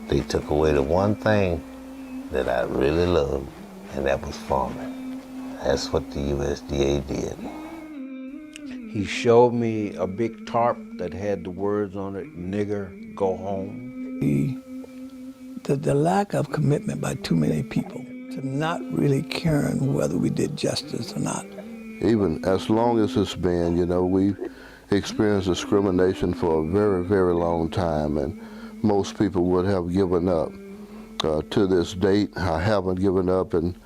They took away the one thing that I really loved, and that was farming. That's what the USDA did. He showed me a big tarp that had the words on it, "Nigger, go home." The lack of commitment by too many people to not really caring whether we did justice or not. Even as long as it's been, we've experienced discrimination for a very, very long time, and most people would have given up. To this date, I haven't given up, and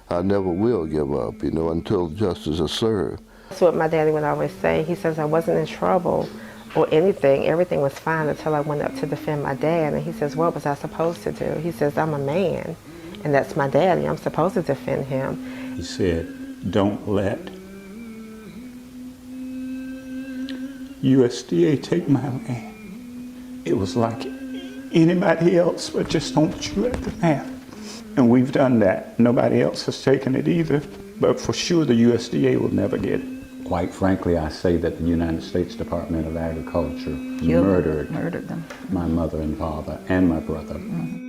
I never will give up, until justice is served. That's what my daddy would always say. He says I wasn't in trouble or anything. Everything was fine until I went up to defend my dad. And he says, what was I supposed to do? He says, I'm a man, and that's my daddy. I'm supposed to defend him. He said, don't let USDA take my land. It was like anybody else, but just don't chew at the land. And we've done that. Nobody else has taken it either, but for sure the USDA will never get it. Quite frankly, I say that the United States Department of Agriculture murdered them. My mother and father and my brother. Mm-hmm.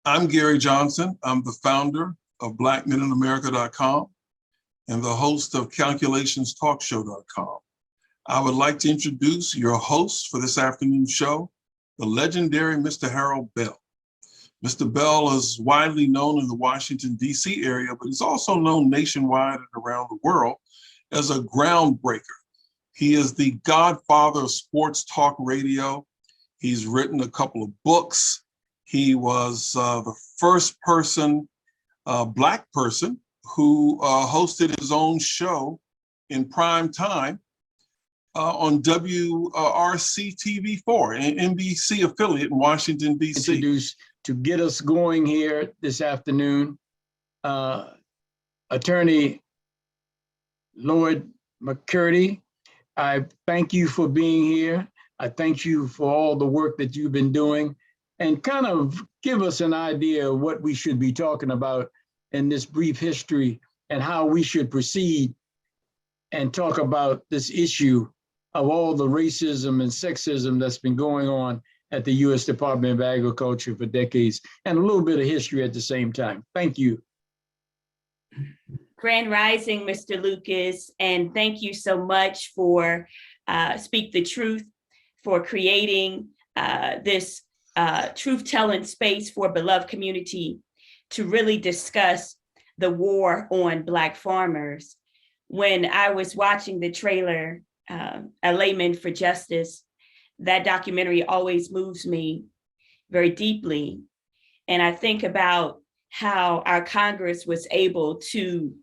I'm Gary Johnson. I'm the founder of BlackMenInAmerica.com and the host of CalculationsTalkShow.com. I would like to introduce your host for this afternoon's show, the legendary Mr. Harold Bell. Mr. Bell is widely known in the Washington, D.C. area, but he's also known nationwide and around the world as a groundbreaker. He is the godfather of sports talk radio. He's written a couple of books. He was the first person, Black person, who hosted his own show in prime time on WRC TV4, an NBC affiliate in Washington, D.C. Introduced to get us going here this afternoon, Attorney Lloyd McCurdy. I thank you for being here. I thank you for all the work that you've been doing, and kind of give us an idea of what we should be talking about in this brief history and how we should proceed and talk about this issue of all the racism and sexism that's been going on at the U.S. Department of Agriculture for decades, and a little bit of history at the same time. Thank you. Grand Rising, Mr. Lucas, and thank you so much for Speak the Truth, for creating this truth-telling space for beloved community to really discuss the war on Black farmers. When I was watching the trailer, A Layman for Justice, that documentary always moves me very deeply. And I think about how our Congress was able to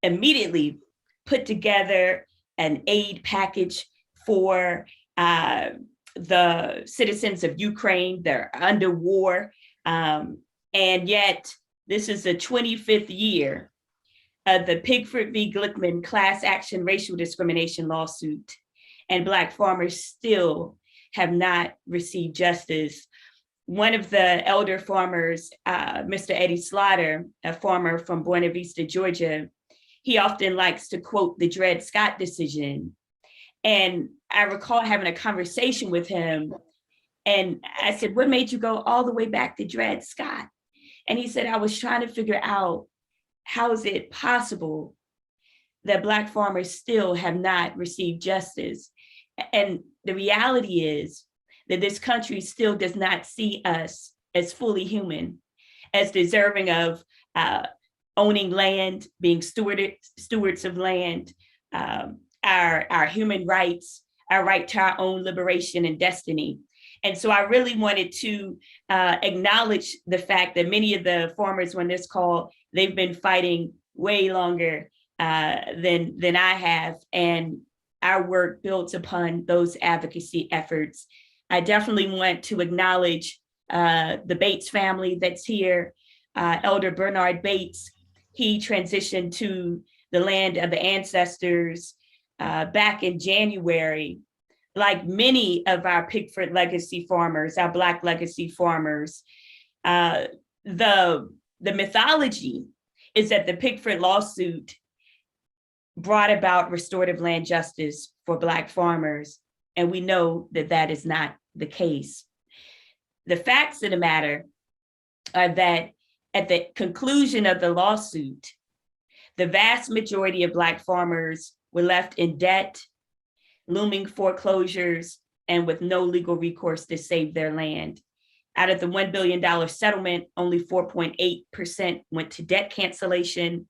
immediately put together an aid package for the citizens of Ukraine. They're under war. And yet this is the 25th year of the Pigford v. Glickman class action racial discrimination lawsuit, and Black farmers still have not received justice. One of the elder farmers, Mr. Eddie Slaughter, a farmer from Buena Vista, Georgia, he often likes to quote the Dred Scott decision. And I recall having a conversation with him, and I said, what made you go all the way back to Dred Scott? And he said, I was trying to figure out, how is it possible that Black farmers still have not received justice? And the reality is that this country still does not see us as fully human, as deserving of owning land, being stewards of land, our human rights, our right to our own liberation and destiny. And so I really wanted to acknowledge the fact that many of the farmers on this call, they've been fighting way longer than I have. And our work builds upon those advocacy efforts. I definitely want to acknowledge the Bates family that's here. Elder Bernard Bates, he transitioned to the land of the ancestors back in January like many of our Pickford legacy farmers, our Black legacy farmers, the mythology is that the Pickford lawsuit brought about restorative land justice for Black farmers, and we know that that is not the case. The facts of the matter are that at the conclusion of the lawsuit, the vast majority of Black farmers were left in debt, looming foreclosures, and with no legal recourse to save their land. Out of the $1 billion settlement, only 4.8% went to debt cancellation.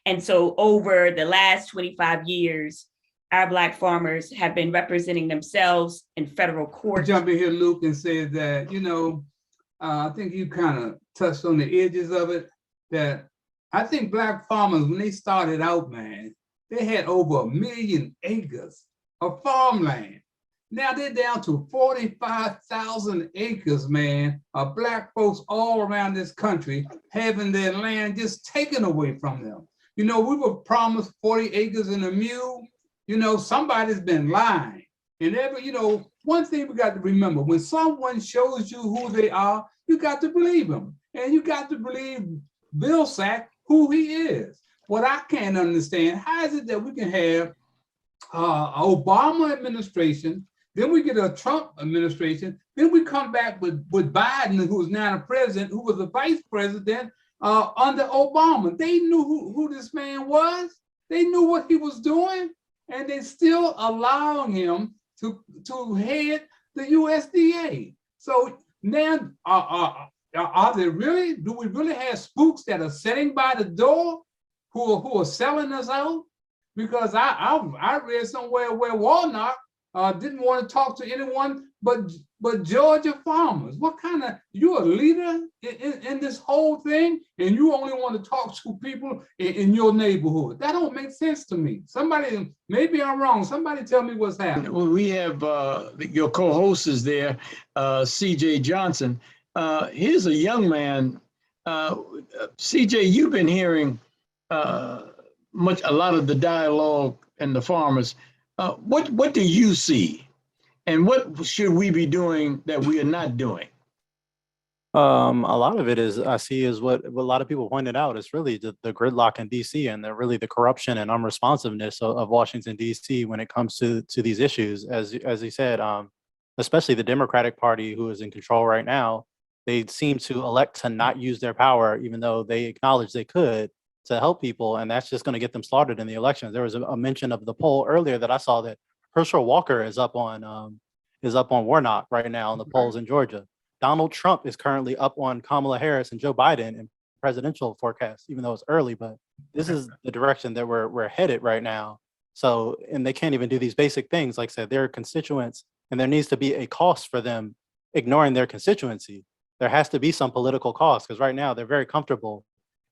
And so over the last 25 years, our Black farmers have been representing themselves in federal court. Jump in here, Luke, and say that, I think you kind of touched on the edges of it, that I think Black farmers, when they started out, man, they had over 1 million acres of farmland. Now they're down to 45,000 acres, man, of Black folks all around this country having their land just taken away from them. We were promised 40 acres and a mule. Somebody's been lying. And one thing we got to remember, when someone shows you who they are, you got to believe them. And you got to believe Vilsack, who he is. What I can't understand, how is it that we can have Obama administration, then we get a Trump administration, then we come back with Biden, who is now the president, who was the vice president under Obama. They knew who this man was. They knew what he was doing, and they still allowing him to head the USDA. So now, are they really? Do we really have spooks that are sitting by the door who are selling us out? Because I read somewhere where Warnock didn't want to talk to anyone but Georgia farmers. What kind of, you're a leader in this whole thing, and you only want to talk to people in your neighborhood? That don't make sense to me. Somebody, maybe I'm wrong. Somebody tell me what's happening. Well, we have your co-host is there, CJ Johnson. Here's a young man. CJ, you've been hearing a lot of the dialogue and the farmers. What do you see? And what should we be doing that we are not doing? A lot of it is, I see, is what a lot of people pointed out. It's really the gridlock in DC and the corruption and unresponsiveness of Washington, DC when it comes to these issues. As he said, especially the Democratic Party, who is in control right now, they seem to elect to not use their power, even though they acknowledge they could, to help people. And that's just going to get them slaughtered in the elections. There was a mention of the poll earlier that I saw that Herschel Walker is up on Warnock right now in the polls in Georgia. Donald Trump is currently up on Kamala Harris and Joe Biden in presidential forecasts, even though it's early, but this is the direction that we're headed right now. So, and they can't even do these basic things. Like I said, they're constituents, and there needs to be a cost for them ignoring their constituency. There has to be some political cost, because right now they're very comfortable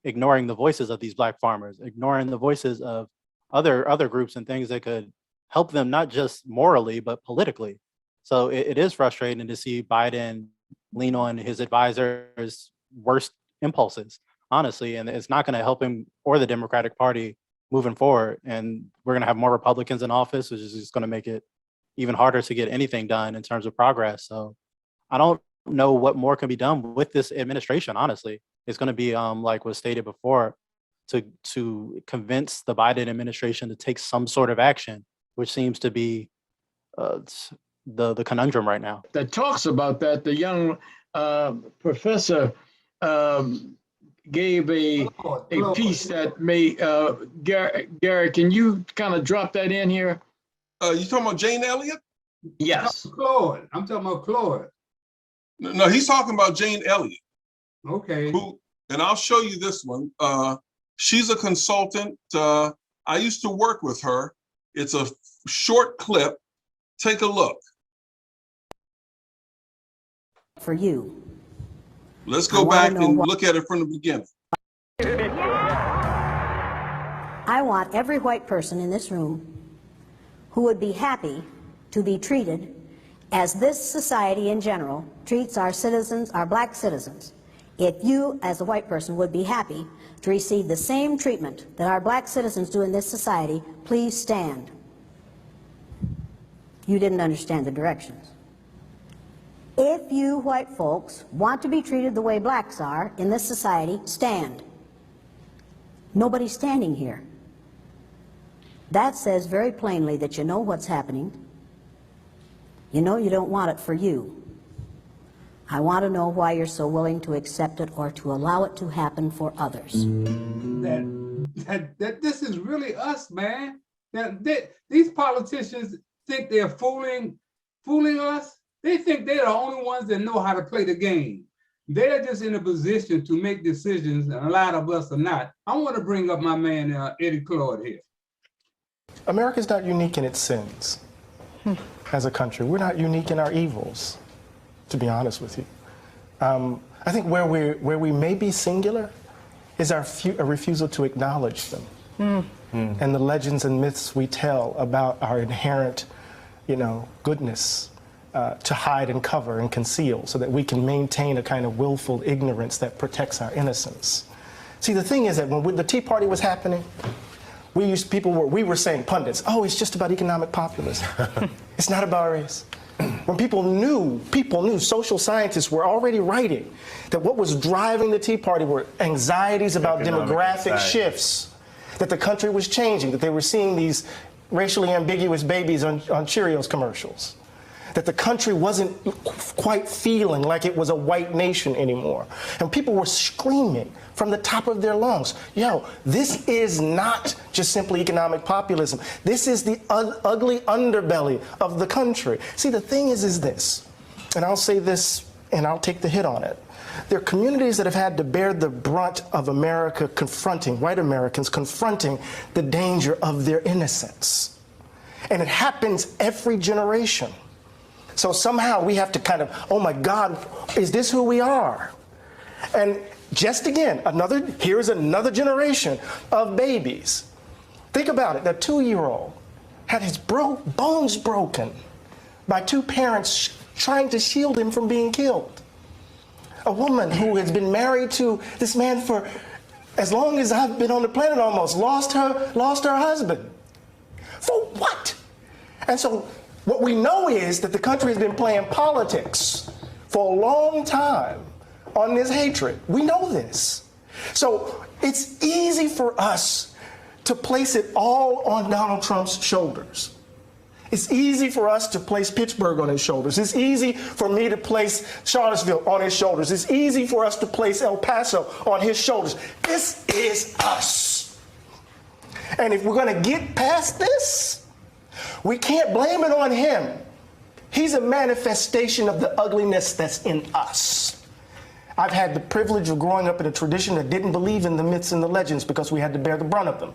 ignoring the voices of these Black farmers, ignoring the voices of other groups and things that could help them, not just morally, but politically. So it is frustrating to see Biden lean on his advisors' worst impulses, honestly, and it's not going to help him or the Democratic Party moving forward. And we're going to have more Republicans in office, which is just going to make it even harder to get anything done in terms of progress. So I don't know what more can be done with this administration, honestly. It's going to be, like was stated before, to convince the Biden administration to take some sort of action, which seems to be the conundrum right now. That talks about that. The young professor gave a piece that may, Gary, can you kind of drop that in here? You talking about Jane Elliott? Yes. Claude. I'm talking about Claude. No, he's talking about Jane Elliott. Okay. And I'll show you this one. She's a consultant. I used to work with her. It's a short clip. Take a look. For you. Let's go back and look at it from the beginning. I want every white person in this room who would be happy to be treated as this society in general treats our citizens, our Black citizens. If you, as a white person, would be happy to receive the same treatment that our Black citizens do in this society, please stand. You didn't understand the directions. If you white folks want to be treated the way blacks are in this society, stand. Nobody's standing here. That says very plainly that you know what's happening. You know you don't want it for you. I want to know why you're so willing to accept it or to allow it to happen for others. That this is really us, man. These politicians think they're fooling us. They think they're the only ones that know how to play the game. They're just in a position to make decisions, and a lot of us are not. I want to bring up my man, Eddie Claude here. America's not unique in its sins as a country. We're not unique in our evils, to be honest with you. I think where we may be singular is our refusal to acknowledge them. And the legends and myths we tell about our inherent, goodness to hide and cover and conceal so that we can maintain a kind of willful ignorance that protects our innocence. See, the thing is that when the Tea Party was happening, we were saying, pundits, oh, it's just about economic populism. It's not about race. When people knew, social scientists were already writing that what was driving the Tea Party were anxieties about demographic shifts, that the country was changing, that they were seeing these racially ambiguous babies on Cheerios commercials, that the country wasn't quite feeling like it was a white nation anymore. And people were screaming from the top of their lungs, this is not just simply economic populism. This is the ugly underbelly of the country. See, the thing is this, and I'll say this and I'll take the hit on it. There are communities that have had to bear the brunt of America white Americans confronting the danger of their innocence. And it happens every generation. So somehow we have to kind of, oh my God, is this who we are? And just again, here's another generation of babies. Think about it, that 2-year-old had his bones broken by 2 parents trying to shield him from being killed. A woman who has been married to this man for as long as I've been on the planet almost, lost her husband. For what? And so what we know is that the country has been playing politics for a long time on this hatred. We know this. So it's easy for us to place it all on Donald Trump's shoulders. It's easy for us to place Pittsburgh on his shoulders. It's easy for me to place Charlottesville on his shoulders. It's easy for us to place El Paso on his shoulders. This is us. And if we're going to get past this, we can't blame it on him. He's a manifestation of the ugliness that's in us. I've had the privilege of growing up in a tradition that didn't believe in the myths and the legends because we had to bear the brunt of them.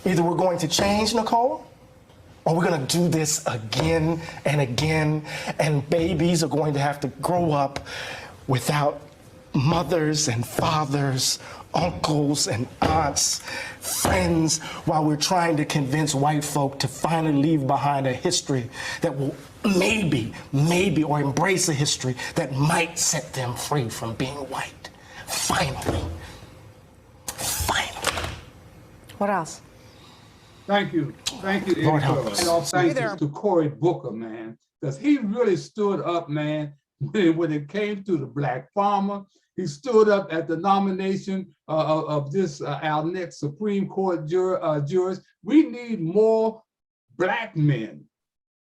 Either we're going to change, Nicole, or we're going to do this again and again, and babies are going to have to grow up without mothers and fathers, uncles and aunts, friends, while we're trying to convince white folk to finally leave behind a history that will maybe, or embrace a history that might set them free from being white. Finally. What else? Thank you, Lord help us. And all thanks to Cory Booker, man, because he really stood up, man, when it came to the black farmer. He stood up at the nomination of this our next Supreme Court jurors. We need more black men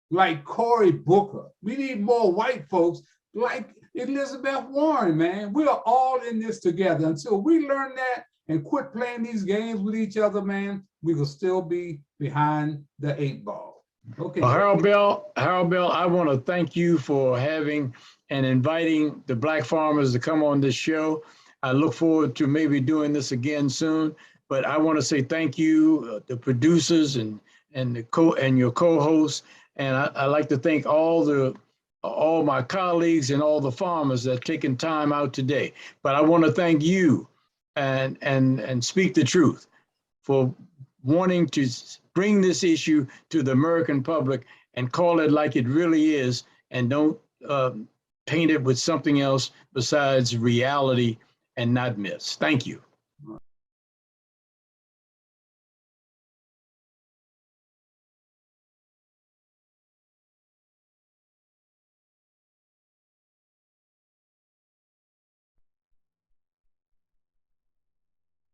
like Cory Booker. We need more white folks like Elizabeth Warren, man. We are all in this together. Until we learn that and quit playing these games with each other, man, we will still be behind the 8 ball. Okay. Harold Bell, I want to thank you for having and inviting the black farmers to come on this show. I look forward to maybe doing this again soon, but I want to say thank you, the producers and your co-hosts. And I like to thank all my colleagues and all the farmers that have taken time out today. But I want to thank you and Speak the Truth for wanting to bring this issue to the American public and call it like it really is, and don't paint it with something else besides reality and not myths. Thank you.